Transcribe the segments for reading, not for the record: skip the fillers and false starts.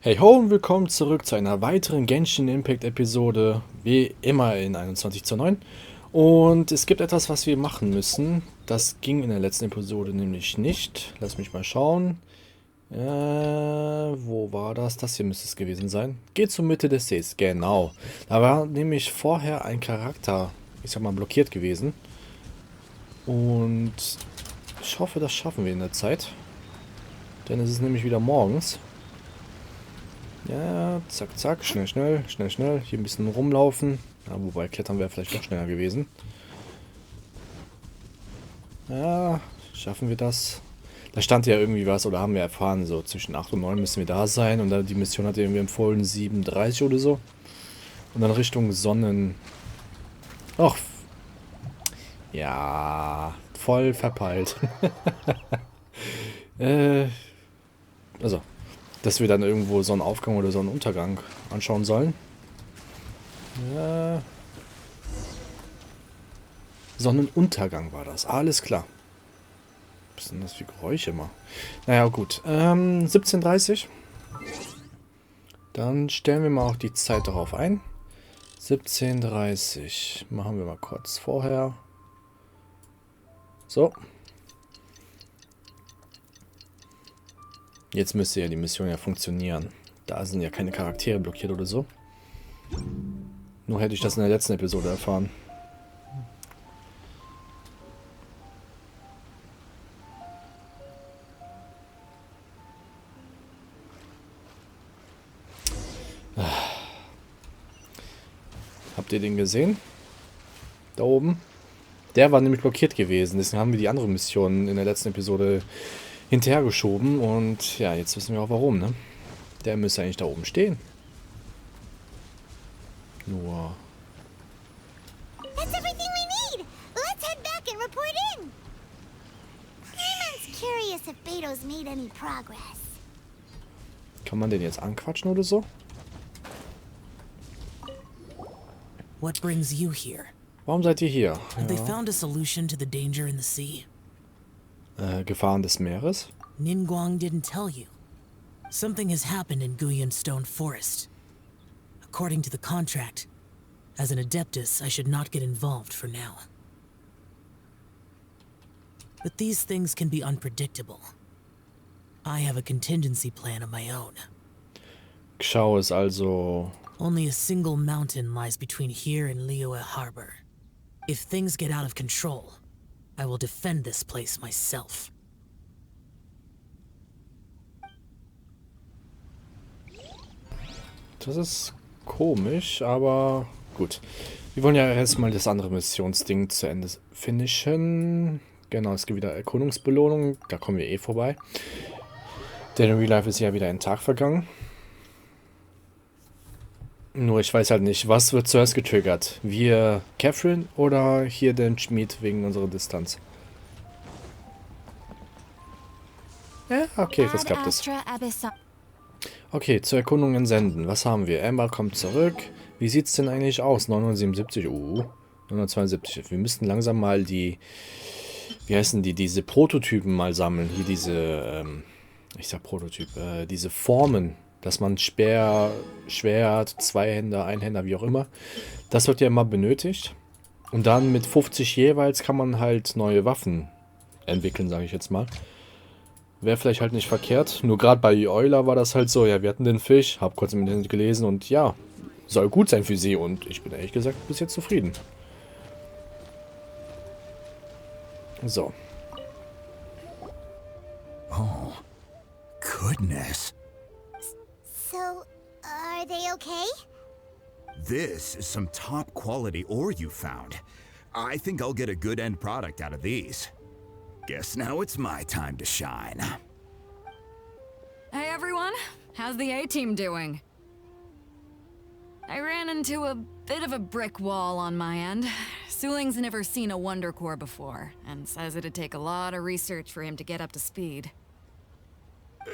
Hey ho und willkommen zurück zu einer weiteren Genshin Impact Episode, wie immer in 21:9. Und es gibt etwas, was wir machen müssen. Das ging in der letzten Episode nämlich nicht. Lass mich mal schauen. Wo war das? Das hier müsste es gewesen sein. Geht zur Mitte des Sees, genau. Da war nämlich vorher ein Charakter, ich sag mal, blockiert gewesen. Und ich hoffe, das schaffen wir in der Zeit. Denn es ist nämlich wieder morgens. Ja, zack, zack, schnell, schnell, schnell, schnell. Hier ein bisschen rumlaufen. Ja, wobei klettern wäre vielleicht doch schneller gewesen. Ja, schaffen wir das? Da stand ja irgendwie was, oder haben wir erfahren, so zwischen 8 und 9 müssen wir da sein. Und dann die Mission hat irgendwie empfohlen 7:30 oder so. Und dann Richtung Sonnen... Och, ja, voll verpeilt. Also... dass wir dann irgendwo Sonnenaufgang oder Sonnenuntergang anschauen sollen. Ja. Sonnenuntergang war das, alles klar. Was sind das für Geräusche immer? Naja, gut. 17:30. Dann stellen wir mal auch die Zeit darauf ein. 17:30. Machen wir mal kurz vorher. So. Jetzt müsste ja die Mission ja funktionieren. Da sind ja keine Charaktere blockiert oder so. Nur hätte ich das in der letzten Episode erfahren. Habt ihr den gesehen? Da oben? Der war nämlich blockiert gewesen. Deswegen haben wir die andere Mission in der letzten Episode hinterhergeschoben und ja, jetzt wissen wir auch warum, ne? Der müsste eigentlich da oben stehen. Nur... That's everything we need! Let's head back and report in! Paimon curious if Beto's made any progress. Kann man den jetzt anquatschen oder so? What brings you here? Warum seid ihr hier? Have they found a solution to the danger in the sea? Gefahren des Meeres? Ningguang didn't tell you. Something has happened in Stone Forest. According to the contract, as an Adeptus, I should not get involved for now. But these things can be unpredictable. I have a contingency plan of my own. Schau ist also... Only a single mountain lies between here and Liyue Harbor. If things get out of control, I will defend this place myself. Das ist komisch, aber gut. Wir wollen ja erstmal das andere Missionsding zu Ende finishen. Genau, es gibt wieder Erkundungsbelohnung. Da kommen wir eh vorbei. Denn in Real Life ist ja wieder ein Tag vergangen. Nur ich weiß halt nicht, was wird zuerst getriggert? Wir Catherine oder hier den Schmied wegen unserer Distanz? Ja, okay, das klappt es. Okay, zur Erkundung entsenden. Was haben wir? Amber kommt zurück. Wie sieht's denn eigentlich aus? 977, 972. Wir müssten langsam mal die, wie heißen die, diese Prototypen mal sammeln. Hier diese, ich sag Prototyp, diese Formen. Dass man Speer, Schwert, Zweihänder, Einhänder, wie auch immer. Das wird ja immer benötigt. Und dann mit 50 jeweils kann man halt neue Waffen entwickeln, sage ich jetzt mal. Wäre vielleicht halt nicht verkehrt. Nur gerade bei Euler war das halt so, ja, wir hatten den Fisch, hab kurz im Internet gelesen und ja, soll gut sein für sie. Und ich bin ehrlich gesagt bis jetzt zufrieden. So. Oh, goodness. So, are they okay? This is some top quality ore you found. I think I'll get a good end product out of these. Guess now it's my time to shine. Hey everyone, how's the A-team doing? I ran into a bit of a brick wall on my end. Suling's never seen a Wonder Core before, and says it'd take a lot of research for him to get up to speed.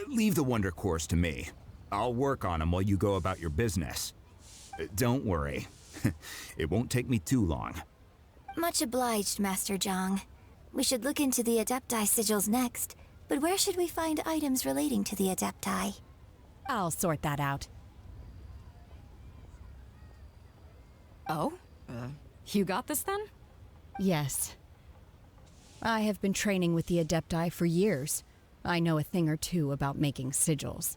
Leave the Wonder Cores to me. I'll work on them while you go about your business. Don't worry. It won't take me too long. Much obliged, Master Zhang. We should look into the Adepti sigils next, but where should we find items relating to the Adepti? I'll sort that out. Oh? You got this then? Yes. I have been training with the Adepti for years. I know a thing or two about making sigils.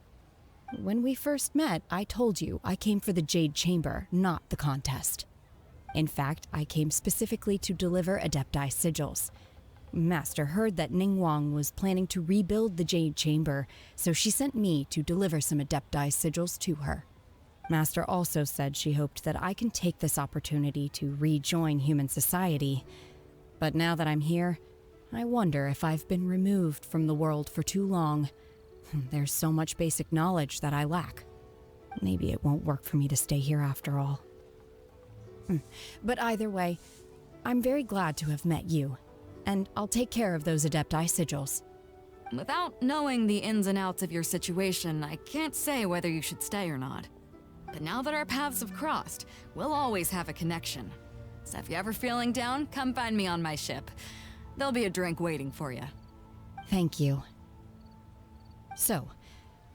When we first met, I told you I came for the Jade Chamber, not the contest. In fact, I came specifically to deliver Adepti sigils. Master heard that Ningguang was planning to rebuild the Jade Chamber, so she sent me to deliver some Adepti sigils to her. Master also said she hoped that I can take this opportunity to rejoin human society. But now that I'm here, I wonder if I've been removed from the world for too long. There's so much basic knowledge that I lack. Maybe it won't work for me to stay here after all. But either way, I'm very glad to have met you, and I'll take care of those Adepti sigils. Without knowing the ins and outs of your situation, I can't say whether you should stay or not. But now that our paths have crossed, we'll always have a connection. So if you're ever feeling down, come find me on my ship. There'll be a drink waiting for you. Thank you. So,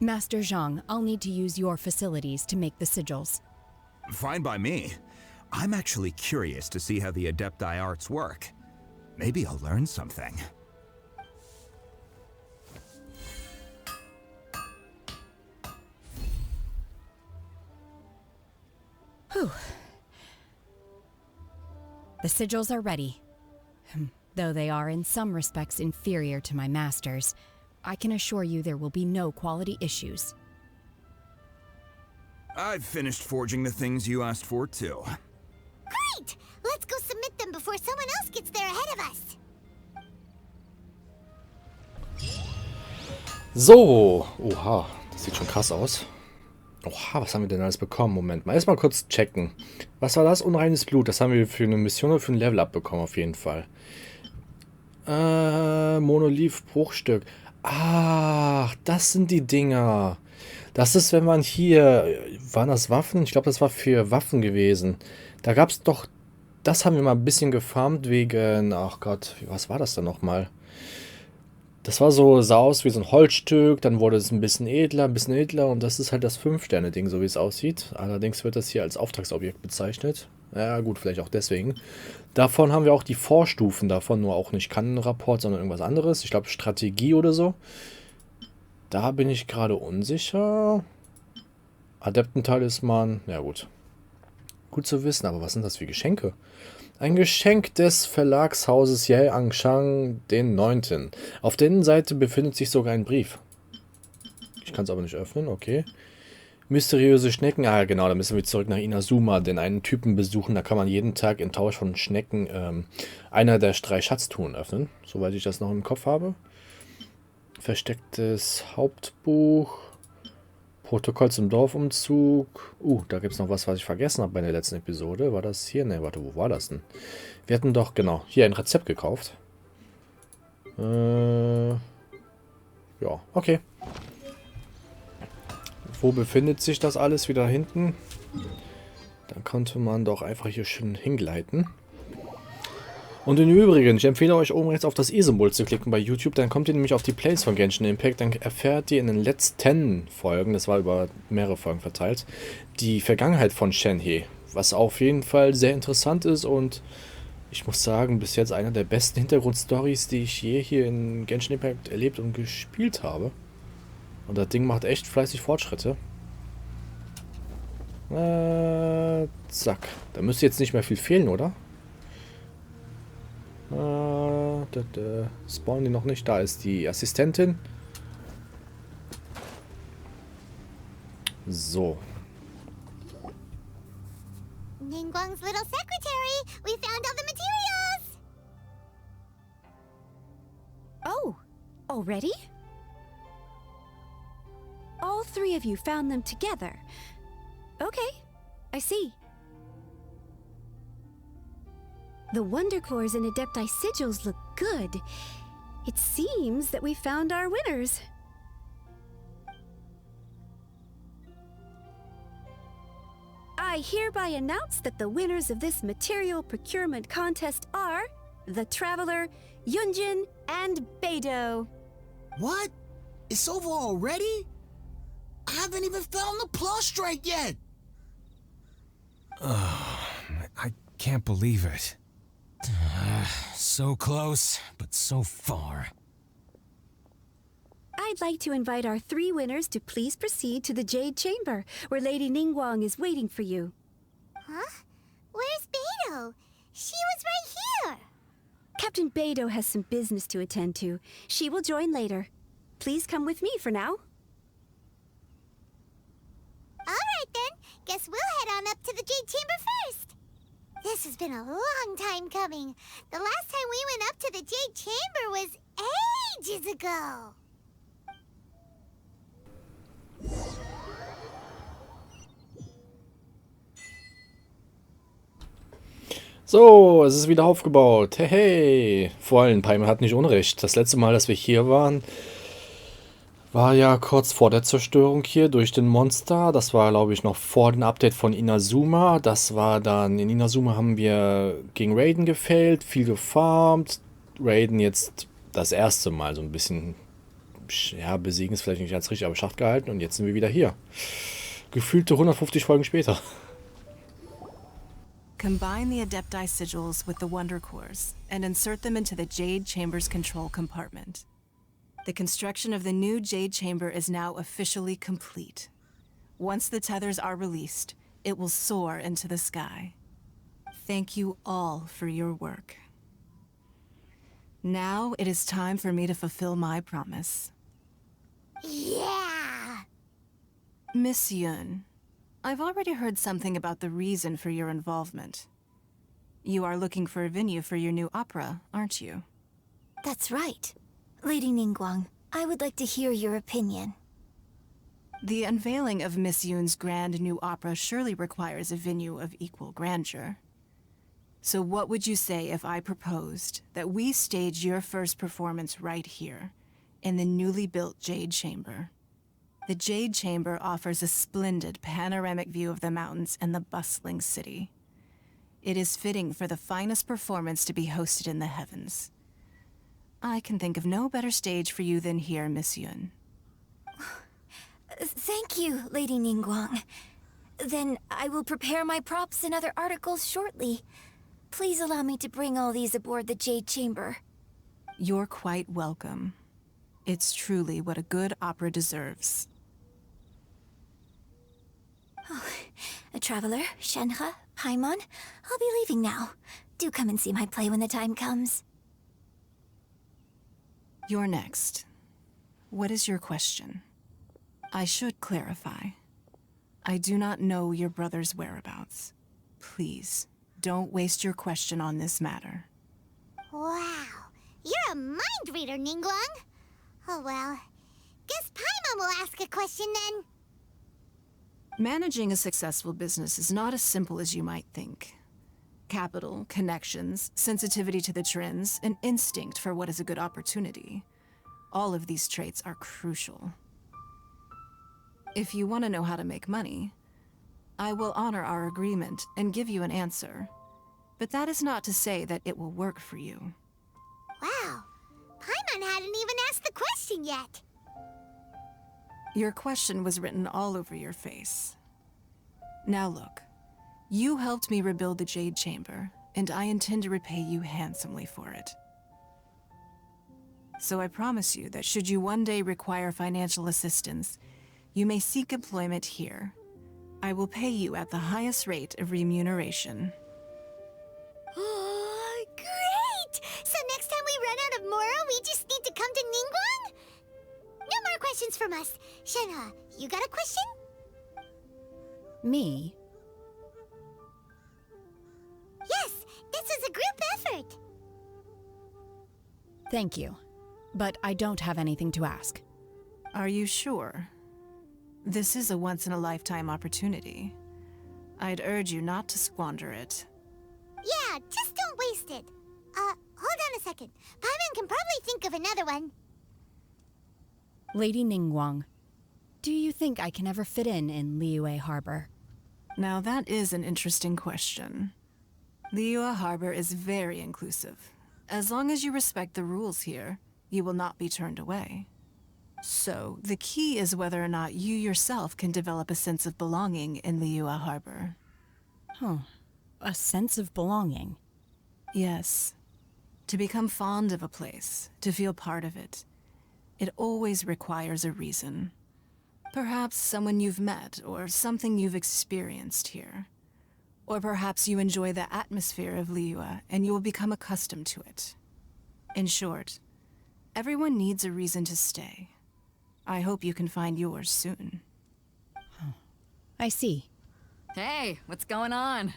Master Zhang, I'll need to use your facilities to make the sigils. Fine by me. I'm actually curious to see how the Adepti arts work. Maybe I'll learn something. Whew. The sigils are ready. Though they are in some respects inferior to my master's, I can assure you there will be no quality issues. I've finished forging the things you asked for, too. Great! Let's go submit them before someone else gets there ahead of us. So, oha, das sieht schon krass aus. Oha, was haben wir denn alles bekommen? Moment mal, erstmal kurz checken. Was war das? Unreines Blut. Das haben wir für eine Mission oder für ein Level-Up bekommen, auf jeden Fall. Monolith, Bruchstück. Ach, das sind die Dinger. Das ist, wenn man hier... Waren das Waffen? Ich glaube, das war für Waffen gewesen. Da gab es doch... Das haben wir mal ein bisschen gefarmt wegen... Ach Gott, was war das denn nochmal? Das war so, sah aus wie so ein Holzstück, dann wurde es ein bisschen edler und das ist halt das 5-Sterne-Ding, so wie es aussieht. Allerdings wird das hier als Auftragsobjekt bezeichnet. Ja gut, vielleicht auch deswegen. Davon haben wir auch die Vorstufen davon, nur auch nicht Kannenrapport, sondern irgendwas anderes. Ich glaube Strategie oder so. Da bin ich gerade unsicher. Adeptentalisman, ja gut. Gut zu wissen, aber was sind das für Geschenke? Ein Geschenk des Verlagshauses Yangshan den 9. Auf der Innenseite befindet sich sogar ein Brief. Ich kann es aber nicht öffnen, okay. Mysteriöse Schnecken, ah genau, da müssen wir zurück nach Inazuma, den einen Typen besuchen. Da kann man jeden Tag in Tausch von Schnecken einer der 3 Schatztruhen öffnen, soweit ich das noch im Kopf habe. Verstecktes Hauptbuch. Protokoll zum Dorfumzug. Da gibt es noch was ich vergessen habe bei der letzten Episode. War das hier? Ne, warte, wo war das denn? Wir hatten doch, genau, hier ein Rezept gekauft. Ja, okay. Wo befindet sich das alles wieder hinten? Dann konnte man doch einfach hier schön hingleiten. Und im Übrigen, ich empfehle euch oben rechts auf das i-Symbol zu klicken bei YouTube, dann kommt ihr nämlich auf die Plays von Genshin Impact, dann erfährt ihr in den letzten Folgen, das war über mehrere Folgen verteilt, die Vergangenheit von Shenhe, was auf jeden Fall sehr interessant ist und ich muss sagen, bis jetzt einer der besten Hintergrundstories, die ich je hier in Genshin Impact erlebt und gespielt habe. Und das Ding macht echt fleißig Fortschritte. Zack. Da müsste jetzt nicht mehr viel fehlen, oder? Spawnen die noch nicht? Da ist die Assistentin. So. Ningguang's little secretary! We found all the materials! Oh, already? All 3 of you found them together. Okay, I see. The Wonder Cores and Adepti sigils look good. It seems that we found our winners. I hereby announce that the winners of this material procurement contest are the Traveler, Yunjin, and Beidou. What? It's over already? haven't even found the prostrate yet! I can't believe it. So close, but so far. I'd like to invite our 3 winners to please proceed to the Jade Chamber, where Lady Ningguang is waiting for you. Huh? Where's Beidou? She was right here. Captain Beidou has some business to attend to. She will join later. Please come with me for now. All right then. Guess we'll head on up to the Jade Chamber first. This has been a long time coming. The last time we went up to the Jade Chamber was ages ago. So, es ist wieder aufgebaut. Hey, hey. Vor allem, Paimon hat nicht unrecht. Das letzte Mal, dass wir hier waren, war ja kurz vor der Zerstörung hier durch den Monster. Das war, glaube ich, noch vor dem Update von Inazuma. Das war dann, in Inazuma haben wir gegen Raiden gefailt, viel gefarmt. Raiden jetzt das erste Mal so ein bisschen, ja, besiegen ist vielleicht nicht ganz richtig, aber Schacht gehalten. Und jetzt sind wir wieder hier. Gefühlte 150 Folgen später. Combine the Adepti sigils with the Wonder Cores and insert them into the Jade Chamber's control compartment. The construction of the new Jade Chamber is now officially complete. Once the tethers are released, it will soar into the sky. Thank you all for your work. Now it is time for me to fulfill my promise. Yeah! Miss Yun, I've already heard something about the reason for your involvement. You are looking for a venue for your new opera, aren't you? That's right. Lady Ningguang, I would like to hear your opinion. The unveiling of Miss Yun's grand new opera surely requires a venue of equal grandeur. So what would you say if I proposed that we stage your first performance right here, in the newly built Jade Chamber? The Jade Chamber offers a splendid panoramic view of the mountains and the bustling city. It is fitting for the finest performance to be hosted in the heavens. I can think of no better stage for you than here, Miss Yun. Thank you, Lady Ningguang. Then I will prepare my props and other articles shortly. Please allow me to bring all these aboard the Jade Chamber. You're quite welcome. It's truly what a good opera deserves. Oh, a traveler, Shenhe, Paimon, I'll be leaving now. Do come and see my play when the time comes. You're next. What is your question? I should clarify. I do not know your brother's whereabouts. Please, don't waste your question on this matter. Wow, you're a mind reader, Ningguang. Oh well, guess Paimon will ask a question then. Managing a successful business is not as simple as you might think. Capital, connections, sensitivity to the trends, and instinct for what is a good opportunity. All of these traits are crucial. If you want to know how to make money, I will honor our agreement and give you an answer. But that is not to say that it will work for you. Wow, Paimon hadn't even asked the question yet. Your question was written all over your face. Now look, you helped me rebuild the Jade Chamber, and I intend to repay you handsomely for it. So I promise you that should you one day require financial assistance, you may seek employment here. I will pay you at the highest rate of remuneration. Oh, great! So next time we run out of Moro, we just need to come to Ningguang? No more questions from us. Shenhe, you got a question? Me? Yes, this is a group effort. Thank you. But I don't have anything to ask. Are you sure? This is a once-in-a-lifetime opportunity. I'd urge you not to squander it. Yeah, just don't waste it. Hold on a second. Paimon can probably think of another one. Lady Ningguang, do you think I can ever fit in Liyue Harbor? Now that is an interesting question. Liyue Harbor is very inclusive. As long as you respect the rules here, you will not be turned away. So, the key is whether or not you yourself can develop a sense of belonging in Liyue Harbor. Huh. A sense of belonging. Yes. To become fond of a place, to feel part of it, it always requires a reason. Perhaps someone you've met, or something you've experienced here. Or perhaps you enjoy the atmosphere of Liyue, and you will become accustomed to it. In short, everyone needs a reason to stay. I hope you can find yours soon. I see. Hey, what's going on?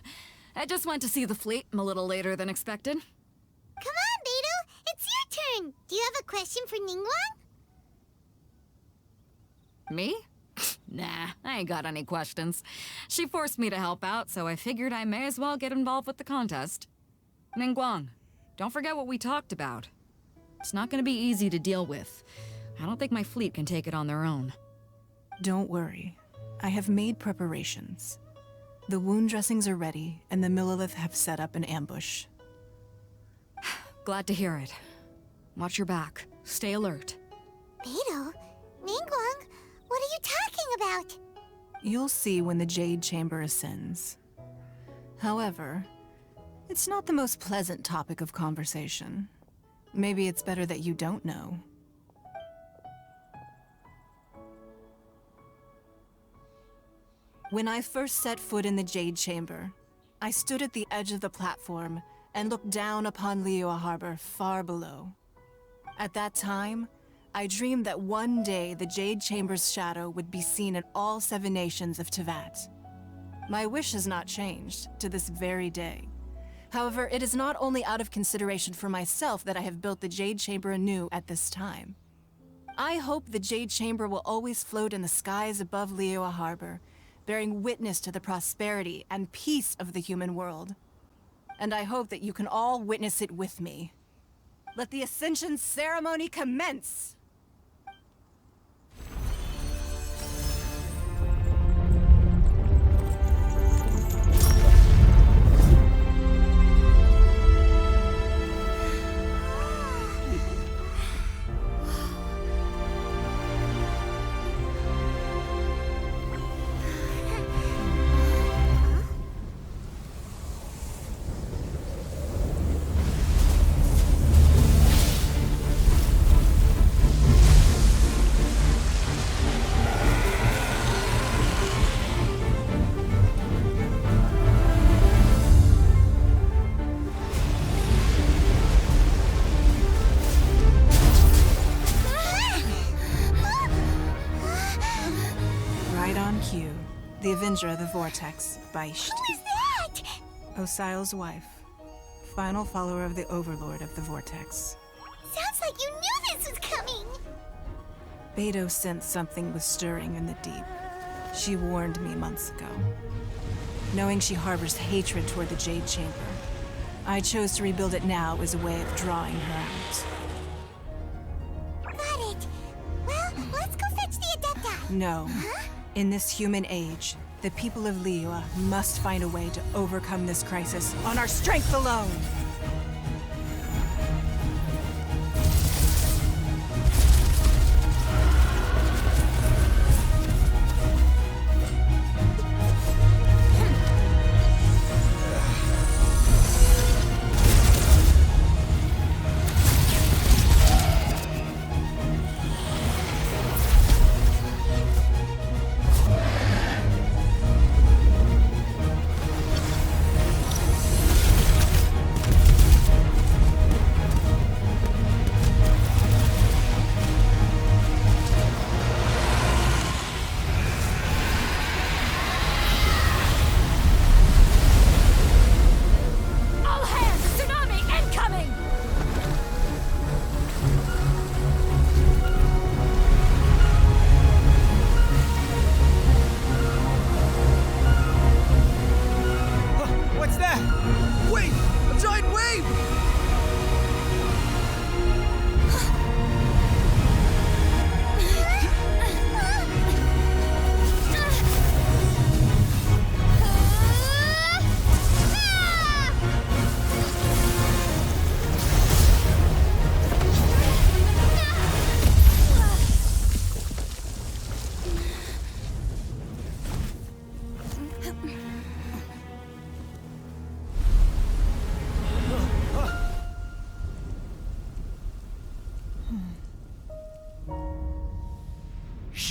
I just went to see the fleet a little later than expected. Come on, Beidou! It's your turn! Do you have a question for Ningguang? Me? Nah, I ain't got any questions. She forced me to help out, so I figured I may as well get involved with the contest. Ningguang, don't forget what we talked about. It's not gonna be easy to deal with. I don't think my fleet can take it on their own. Don't worry. I have made preparations. The wound dressings are ready, and the Millilith have set up an ambush. Glad to hear it. Watch your back. Stay alert. Beidou? Ningguang? What are you talking about? You'll see when the Jade Chamber ascends. However, it's not the most pleasant topic of conversation. Maybe it's better that you don't know. When I first set foot in the Jade Chamber, I stood at the edge of the platform and looked down upon Liyue Harbor far below. At that time, I dreamed that one day the Jade Chamber's shadow would be seen in all 7 nations of Teyvat. My wish has not changed to this very day. However, it is not only out of consideration for myself that I have built the Jade Chamber anew at this time. I hope the Jade Chamber will always float in the skies above Liyue Harbor, bearing witness to the prosperity and peace of the human world. And I hope that you can all witness it with me. Let the Ascension ceremony commence! The Avenger of the Vortex, Beisht. Who is that? Osial's wife. Final follower of the Overlord of the Vortex. Sounds like you knew this was coming! Beidou sensed something was stirring in the deep. She warned me months ago. Knowing she harbors hatred toward the Jade Chamber, I chose to rebuild it now as a way of drawing her out. Got it. Well, let's go fetch the Adepta. No. Huh? In this human age, the people of Liyue must find a way to overcome this crisis on our strength alone!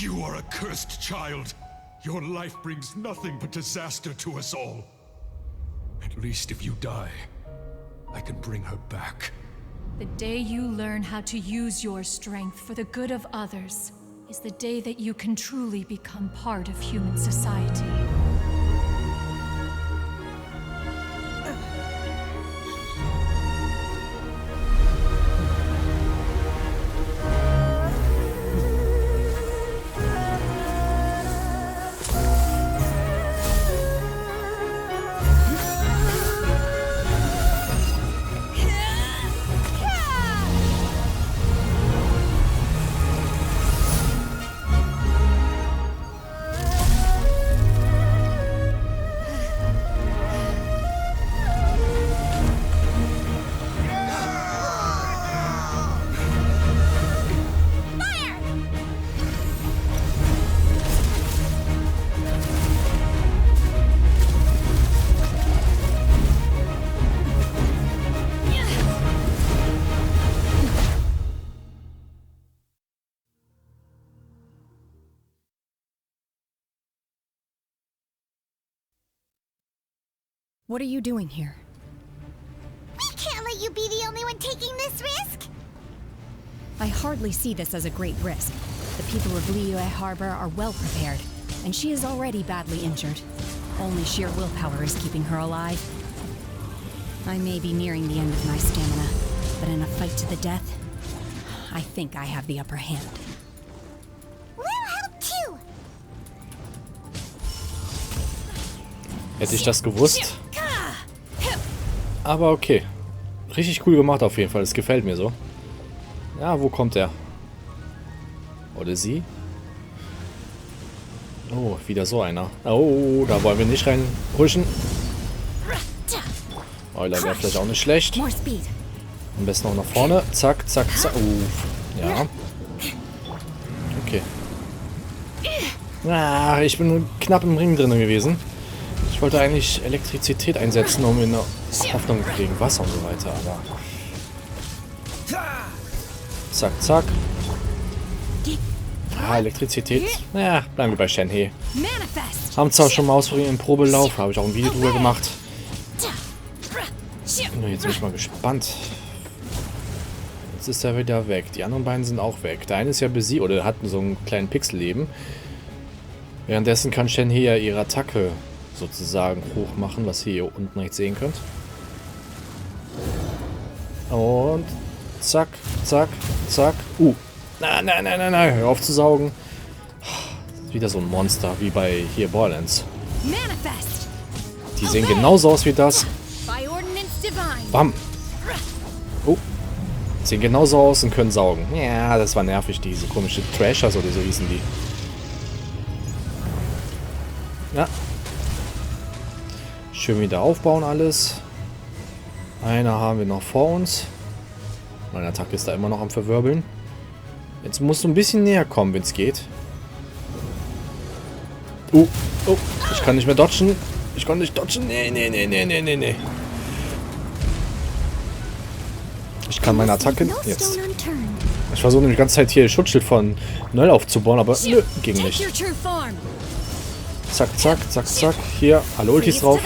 You are a cursed child. Your life brings nothing but disaster to us all. At least if you die, I can bring her back. The day you learn how to use your strength for the good of others is the day that you can truly become part of human society. What are you doing here? We can't let you be the only one taking this risk! I hardly see this as a great risk. The people of Liyue Harbor are well prepared, and she is already badly injured. Only sheer willpower is keeping her alive. I may be nearing the end of my stamina, but in a fight to the death, I think I have the upper hand. We'll help too! Hätte ich das gewusst. Aber okay. Richtig cool gemacht auf jeden Fall. Das gefällt mir so. Ja, wo kommt er? Oder sie? Oh, wieder so einer. Oh, da wollen wir nicht reinhuschen. Euler wäre vielleicht auch nicht schlecht. Am besten auch nach vorne. Zack, zack, zack. Ja. Okay. Ah, ich bin nur knapp im Ring drin gewesen. Ich wollte eigentlich Elektrizität einsetzen, um in der Hoffnung gegen Wasser und so weiter, aber... Zack, zack. Ah, Elektrizität. Naja, bleiben wir bei Shenhe. Haben zwar schon mal ausprobiert im Probelauf, habe ich auch ein Video drüber gemacht. Nur jetzt bin ich mal gespannt. Jetzt ist er wieder weg. Die anderen beiden sind auch weg. Der eine ist ja besiegt oder hat so einen kleinen Pixelleben. Währenddessen kann Shenhe ja ihre Attacke sozusagen hoch machen, was ihr hier unten rechts sehen könnt. Und zack, zack, zack. Nein, nein, nein, nein, nein. Hör auf zu saugen. Wieder so ein Monster, wie bei hier Borderlands. Die sehen genauso aus wie das. Bam. Oh. Sehen genauso aus und können saugen. Ja, das war nervig, diese komischen Trashers oder so hießen die. Ja. Schön wieder aufbauen alles. Einer haben wir noch vor uns. Mein Attacke ist da immer noch am Verwirbeln. Jetzt musst du ein bisschen näher kommen, wenn es geht. Oh, ich kann nicht mehr dodgen. Ich kann nicht dodgen. Nee, nee, nee, nee, nee, nee, nee. Ich kann meine Attacke jetzt. Ich versuche nämlich die ganze Zeit hier Schutzschild von Null aufzubauen, aber nö, ging nicht. Zack, zack, zack, zack. Hier, alle Ultis drauf.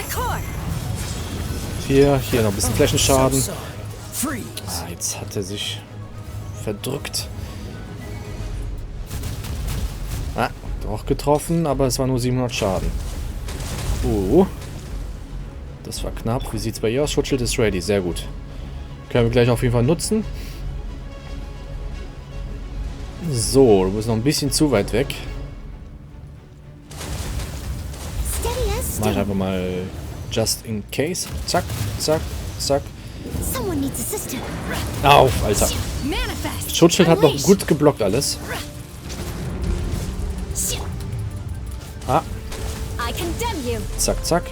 Hier noch ein bisschen Flächenschaden. Ah, jetzt hat er sich verdrückt. Ah, doch getroffen, aber es war nur 700 Schaden. Das war knapp. Wie sieht es bei ihr aus? Schutzschild ist ready, sehr gut. Können wir gleich auf jeden Fall nutzen. So, du bist noch ein bisschen zu weit weg. Mach ich einfach mal just in case. Zack, zack, zack. Auf, Alter. Das Schutzschild hat noch gut geblockt alles. Ah. Zack, zack.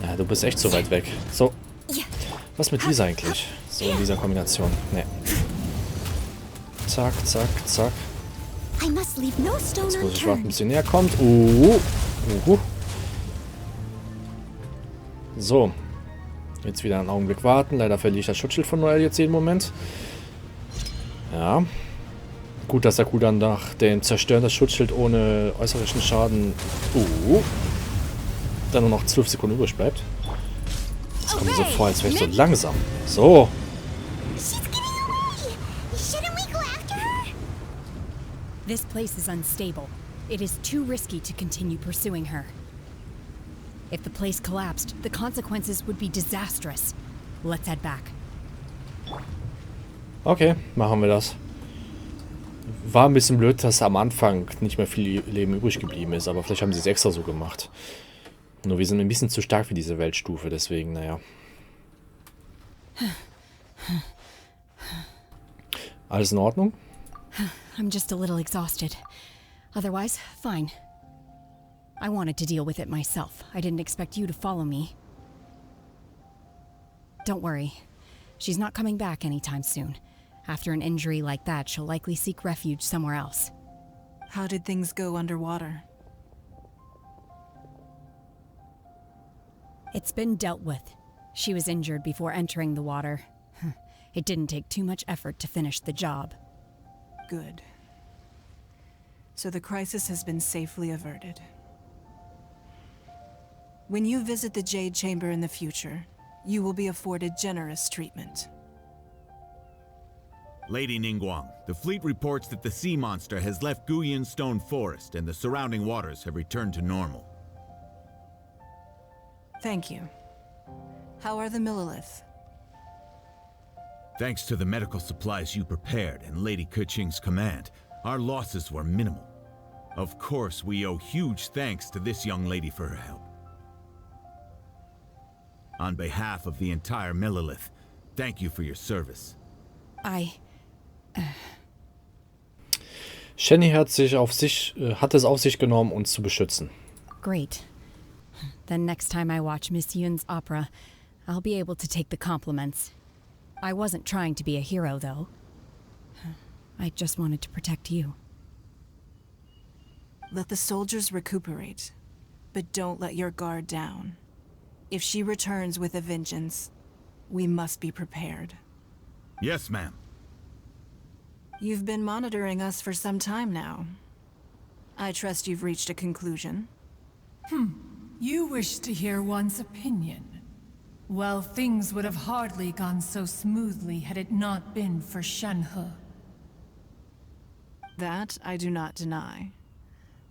Ja, du bist echt so weit weg. So. Was mit dieser eigentlich? So in dieser Kombination. Ne. Zack, zack, zack. Jetzt muss ich warten, bis sie näher kommt. So. Jetzt wieder einen Augenblick warten. Leider verliere ich das Schutzschild von Noel jetzt jeden Moment. Ja. Gut, dass der Kuh dann nach dem Zerstören des Schutzschild ohne äußerlichen Schaden dann nur noch 12 Sekunden übrig bleibt. Das kommt mir so vor, als wäre ich so langsam. So. This place is unstable. It is too risky to continue pursuing her. If the place collapsed, the consequences would be disastrous. Let's head back. Okay, machen wir das. War ein bisschen blöd, dass am Anfang nicht mehr viel Leben übrig geblieben ist, aber vielleicht haben sie es extra so gemacht. Nur wir sind ein bisschen zu stark für diese Weltstufe, deswegen, naja. Alles in Ordnung? I'm just a little exhausted. Otherwise, fine. I wanted to deal with it myself. I didn't expect you to follow me. Don't worry. She's not coming back anytime soon. After an injury like that, she'll likely seek refuge somewhere else. How did things go underwater? It's been dealt with. She was injured before entering the water. It didn't take too much effort to finish the job. Good. So the crisis has been safely averted. When you visit the Jade Chamber in the future, you will be afforded generous treatment. Lady Ningguang, the fleet reports that the sea monster has left Guyan Stone Forest and the surrounding waters have returned to normal. Thank you. How are the Millilith? Thanks to the medical supplies you prepared and Lady Keqing's command, our losses were minimal. Of course, we owe huge thanks to this young lady for her help. On behalf of the entire Millilith, thank you for your service. Shenny hat es auf sich genommen, uns zu beschützen. Great. Then next time I watch Miss Yun's opera, I'll be able to take the compliments. I wasn't trying to be a hero, though. I just wanted to protect you. Let the soldiers recuperate, but don't let your guard down. If she returns with a vengeance, we must be prepared. Yes, ma'am. You've been monitoring us for some time now. I trust you've reached a conclusion. You wish to hear one's opinion. Well, things would have hardly gone so smoothly had it not been for Shenhe. That I do not deny.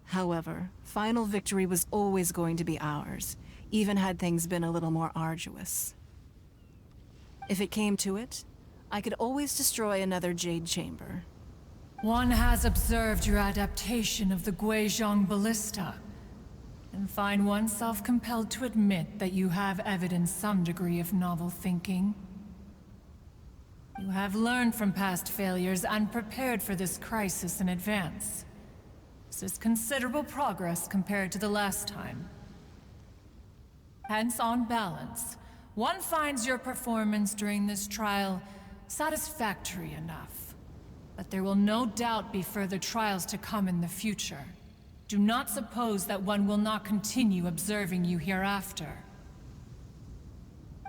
However, final victory was always going to be ours, even had things been a little more arduous. If it came to it, I could always destroy another Jade Chamber. One has observed your adaptation of the Guizhong Ballista, and find oneself compelled to admit that you have evidenced some degree of novel thinking. You have learned from past failures and prepared for this crisis in advance. This is considerable progress compared to the last time. Hence, on balance, one finds your performance during this trial satisfactory enough. But there will no doubt be further trials to come in the future. Do not suppose that one will not continue observing you hereafter.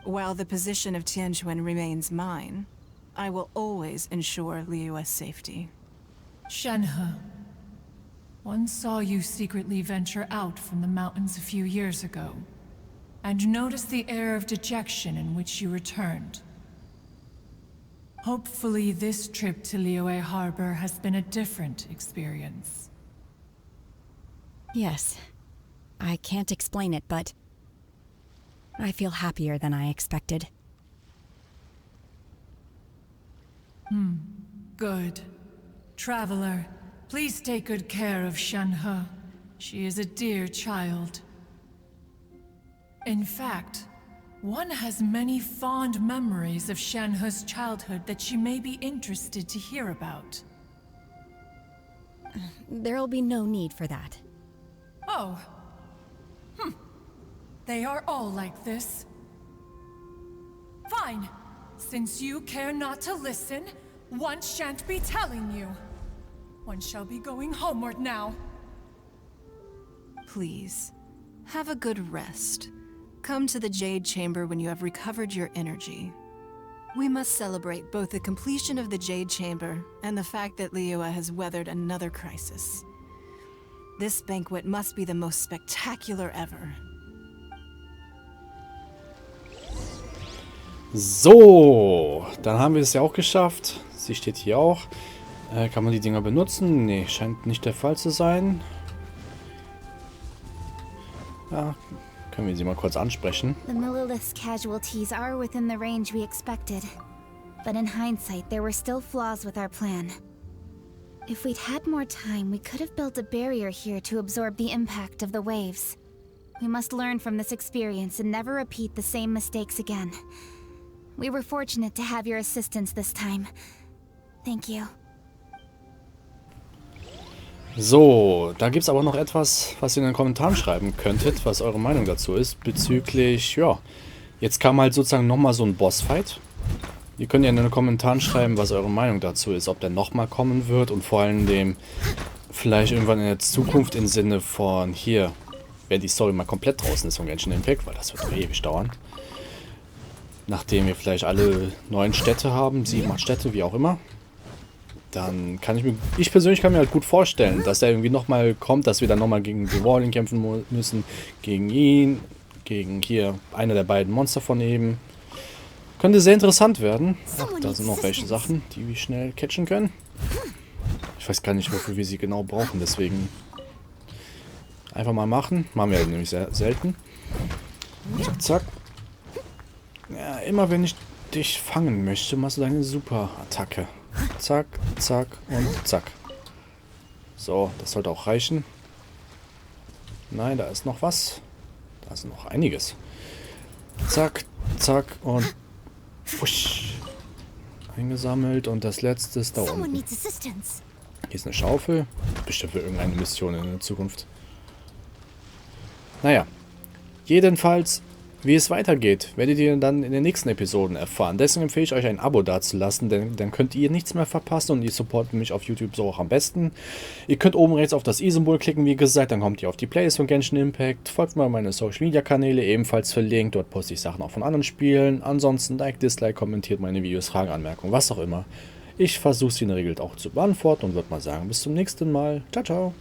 While the position of Tianquan remains mine, I will always ensure Liyue's safety. Shenhe, one saw you secretly venture out from the mountains a few years ago, and noticed the air of dejection in which you returned. Hopefully this trip to Liyue Harbor has been a different experience. Yes. I can't explain it, but I feel happier than I expected. Good. Traveler, please take good care of Shenhe. She is a dear child. In fact, one has many fond memories of Shenhe's childhood that she may be interested to hear about. There'll be no need for that. Oh. They are all like this. Fine. Since you care not to listen, one shan't be telling you. One shall be going homeward now. Please, have a good rest. Come to the Jade Chamber when you have recovered your energy. We must celebrate both the completion of the Jade Chamber and the fact that Liyue has weathered another crisis. This banquet must be the most spectacular ever. So, dann haben wir es ja auch geschafft. Sie steht hier auch. Kann man die Dinger benutzen? Nee, scheint nicht der Fall zu sein. Ja, können wir sie mal kurz ansprechen. The Millilith's casualties are within the range we expected. But in hindsight, there were still flaws with our plan. If we'd had more time, we could have built a barrier here to absorb the impact of the waves. We must learn from this experience and never repeat the same mistakes again. We were fortunate to have your assistance this time. Thank you. So, da gibt es aber noch etwas, was ihr in den Kommentaren schreiben könntet, was eure Meinung dazu ist, bezüglich, ja, jetzt kam halt sozusagen nochmal so ein Bossfight. Ihr könnt ja in den Kommentaren schreiben, was eure Meinung dazu ist, ob der nochmal kommen wird und vor allem dem vielleicht irgendwann in der Zukunft im Sinne von hier, wenn die Story mal komplett draußen ist von Genshin Impact, weil das wird doch ewig dauern. Nachdem wir vielleicht alle 9 Städte haben, 7, 8 Städte, wie auch immer. Dann kann ich persönlich kann mir halt gut vorstellen, dass der irgendwie nochmal kommt, dass wir dann nochmal gegen die Warling kämpfen müssen. Gegen ihn, gegen hier einer der beiden Monster von eben. Könnte sehr interessant werden. Ach, da sind noch welche Sachen, die wir schnell catchen können. Ich weiß gar nicht, wofür wir sie genau brauchen, deswegen einfach mal machen. Machen wir nämlich sehr selten. Zack, zack. Ja, immer wenn ich dich fangen möchte, machst du deine Super-Attacke. Zack, zack und zack. So, das sollte auch reichen. Nein, da ist noch was. Da ist noch einiges. Zack, zack und wusch. Eingesammelt und das letzte ist da unten. Hier ist eine Schaufel. Bestimmt für irgendeine Mission in der Zukunft. Naja, jedenfalls, wie es weitergeht, werdet ihr dann in den nächsten Episoden erfahren. Deswegen empfehle ich euch ein Abo dazulassen, denn dann könnt ihr nichts mehr verpassen und ihr supportet mich auf YouTube so auch am besten. Ihr könnt oben rechts auf das i-Symbol klicken, wie gesagt, dann kommt ihr auf die Playlist von Genshin Impact. Folgt mir meine Social Media Kanäle, ebenfalls verlinkt, dort poste ich Sachen auch von anderen Spielen. Ansonsten Like, Dislike, kommentiert meine Videos, Fragen, Anmerkungen, was auch immer. Ich versuche sie in der Regel auch zu beantworten und würde mal sagen, bis zum nächsten Mal. Ciao, ciao.